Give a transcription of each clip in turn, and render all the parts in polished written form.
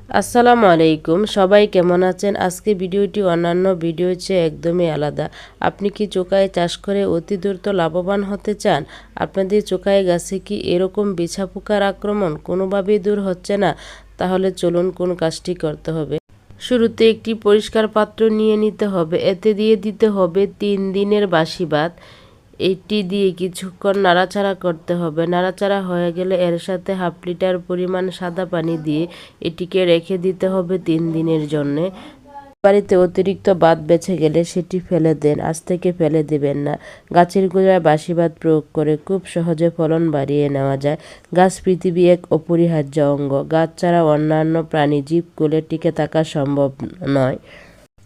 আসসালামু আলাইকুম, সবাই কেমন আছেন? আজকে ভিডিওটি অন্যান্য ভিডিওর চেয়ে একদমই আলাদা। আপনি কি চোকাই চাষ করে অতি দ্রুত লাভবান হতে চান? আপনাদের চোকাই গাছে কি এরকম বিছা পোকার আক্রমণ কোনোভাবেই দূর হচ্ছে না? তাহলে চলুন কোন কাজটি করতে হবে। শুরুতে একটি পরিষ্কার পাত্র নিয়ে নিতে হবে, এতে দিয়ে দিতে হবে 3 দিনের বাসি ভাত। এটি দিয়ে কিছুক্ষণ নাড়াচাড়া করতে হবে। নাড়াচাড়া হয়ে গেলে এর সাথে 1/2 লিটার পরিমাণ সাদা পানি দিয়ে এটিকে রেখে দিতে হবে 3 দিনের জন্যে। বাড়িতে অতিরিক্ত ভাত বেঁচে গেলে সেটি ফেলে দেন, আজ থেকে ফেলে দিবেন না। গাছের গোড়ায় বাসি ভাত প্রয়োগ করে খুব সহজে ফলন বাড়িয়ে নেওয়া যায়। গাছ পৃথিবী এক অপরিহার্য অঙ্গ। গাছ ছাড়া অন্যান্য প্রাণীজীবগুলো টিকে থাকা সম্ভব নয়।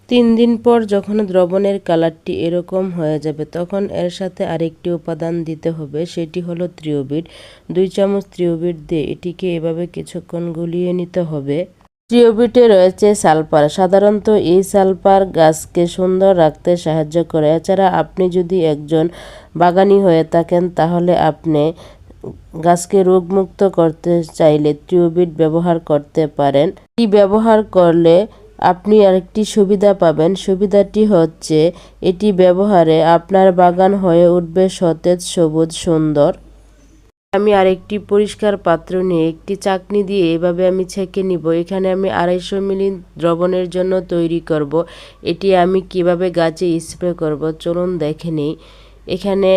3 দিন পর যখন দ্রবণের কালারটি এরকম হয়ে যাবে তখন এর সাথে আরেকটি উপাদান দিতে হবে, সেটি হলো থ্রিওবিট। 2 চামচ থ্রিওবিট দিয়ে এটিকে এভাবে কিছুক্ষণ গুলিয়ে নিতে হবে। থ্রিওবিটে রয়েছে সালফার। সাধারণত এই সালফার গাছকে সুন্দর রাখতে সাহায্য করে। এছাড়া আপনি যদি একজন বাগানি হয়ে থাকেন তাহলে আপনি গাছকে রোগমুক্ত করতে চাইলে থ্রিওবিট ব্যবহার করতে পারেন। এটি ব্যবহার করলে আপনি আরেকটি সুবিধা পাবেন। সুবিধাটি হচ্ছে এটি ব্যবহারে আপনার বাগান হয়ে উঠবে সতেজ, সবুজ, সুন্দর। আমি আরেকটি পরিষ্কার পাত্র নিয়ে একটি চাকনি দিয়ে এভাবে আমি ছেঁকে নিব। এখানে আমি 250 মিলি দ্রবণের জন্য তৈরি করব। এটি আমি কিভাবে গাছে স্প্রে করব চলুন দেখে নিই। এখানে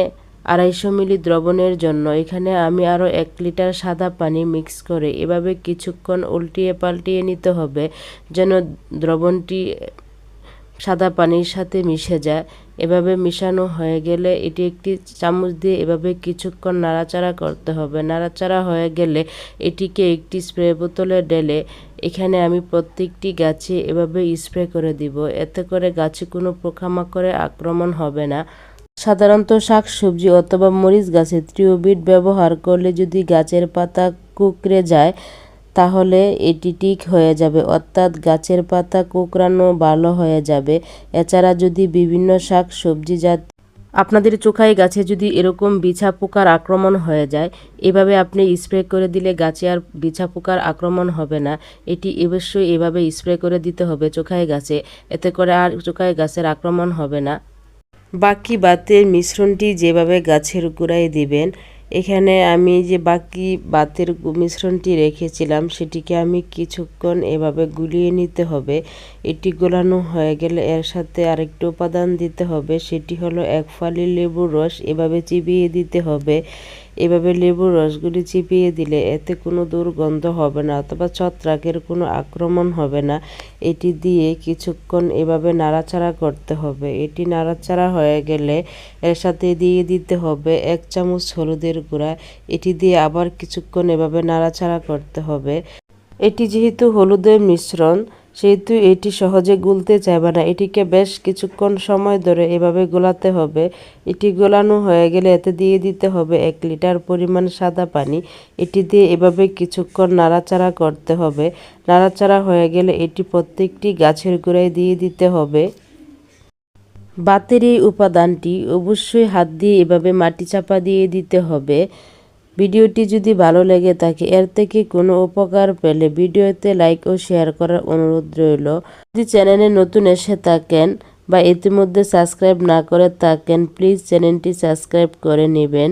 250 মিলি দ্রবণের জন্য এখানে আমি আরও 1 লিটার সাদা পানি মিক্স করে এভাবে কিছুক্ষণ উল্টিয়ে পাল্টিয়ে নিতে হবে যেন দ্রবণটি সাদা পানির সাথে মিশে যায়। এভাবে মিশানো হয়ে গেলে এটি একটি চামচ দিয়ে এভাবে কিছুক্ষণ নাড়াচাড়া করতে হবে। নাড়াচাড়া হয়ে গেলে এটিকে একটি স্প্রে বোতলে ঢেলে এখানে আমি প্রত্যেকটি গাছে এভাবে স্প্রে করে দিব। এতে করে গাছে কোনো পোকামাকড়ের আক্রমণ হবে না। সাধারণত শাকসবজি অথবা মরিচ গাছে থ্রিওবিট ব্যবহার করলে যদি গাছের পাতা কুঁকড়ে যায় তাহলে এটি ঠিক হয়ে যাবে, অর্থাৎ গাছের পাতা কুঁকড়ানো ভালো হয়ে যাবে। এছাড়া যদি বিভিন্ন শাক সবজি জাত আপনাদের চোখাই গাছে যদি এরকম বিছা পোকার আক্রমণ হয়ে যায়, এভাবে আপনি স্প্রে করে দিলে গাছে আর বিছা পোকার আক্রমণ হবে না। এটি অবশ্যই এভাবে স্প্রে করে দিতে হবে চোখাই গাছে, এতে করে আর চোখাই গাছের আক্রমণ হবে না। বাকি ভাতের মিশ্রণটি যেভাবে গাছের গোড়ায় দিবেন, এখানে আমি যে বাকি ভাতের মিশ্রণটি রেখেছিলাম সেটিকে আমি কিছুক্ষণ এভাবে গুলিয়ে নিতে হবে। এটি গোলানো হয়ে গেলে এর সাথে আরেকটি উপাদান দিতে হবে, সেটি হলো 1 ফালি লেবুর রস এভাবে চিবিয়ে দিতে হবে। এভাবে লেবুর রসগুলি চিবিয়ে দিলে এতে কোনো দুর্গন্ধ হবে না অথবা ছত্রাকের কোনো আক্রমণ হবে না। এটি দিয়ে কিছুক্ষণ এভাবে নাড়াচাড়া করতে হবে। এটি নাড়াচাড়া হয়ে গেলে এর সাথে দিয়ে দিতে হবে 1 চামচ হলুদের গুঁড়া। এটি দিয়ে আবার কিছুক্ষণ এভাবে নাড়াচাড়া করতে হবে। এটি যেহেতু হলুদের মিশ্রণ সেহেতু এটি সহজে গুলতে চাইবে না, এটিকে বেশ কিছুক্ষণ সময় ধরে এভাবে গোলাতে হবে। এটি গোলানো হয়ে গেলে এতে দিয়ে দিতে হবে 1 লিটার পরিমাণ সাদা পানি। এটি দিয়ে এভাবে কিছুক্ষণ নাড়াচাড়া করতে হবে। নাড়াচাড়া হয়ে গেলে এটি প্রত্যেকটি গাছের গোড়ায় দিয়ে দিতে হবে। ভাতের এই উপাদানটি অবশ্যই হাত দিয়ে এভাবে মাটি চাপা দিয়ে দিতে হবে। ভিডিওটি যদি ভালো লেগে থাকে, এর থেকে কোনো উপকার পেলে ভিডিওতে লাইক ও শেয়ার করার অনুরোধ রইল। যদি চ্যানেলে নতুন এসে থাকেন বা ইতিমধ্যে সাবস্ক্রাইব না করে থাকেন প্লিজ চ্যানেলটি সাবস্ক্রাইব করে নেবেন।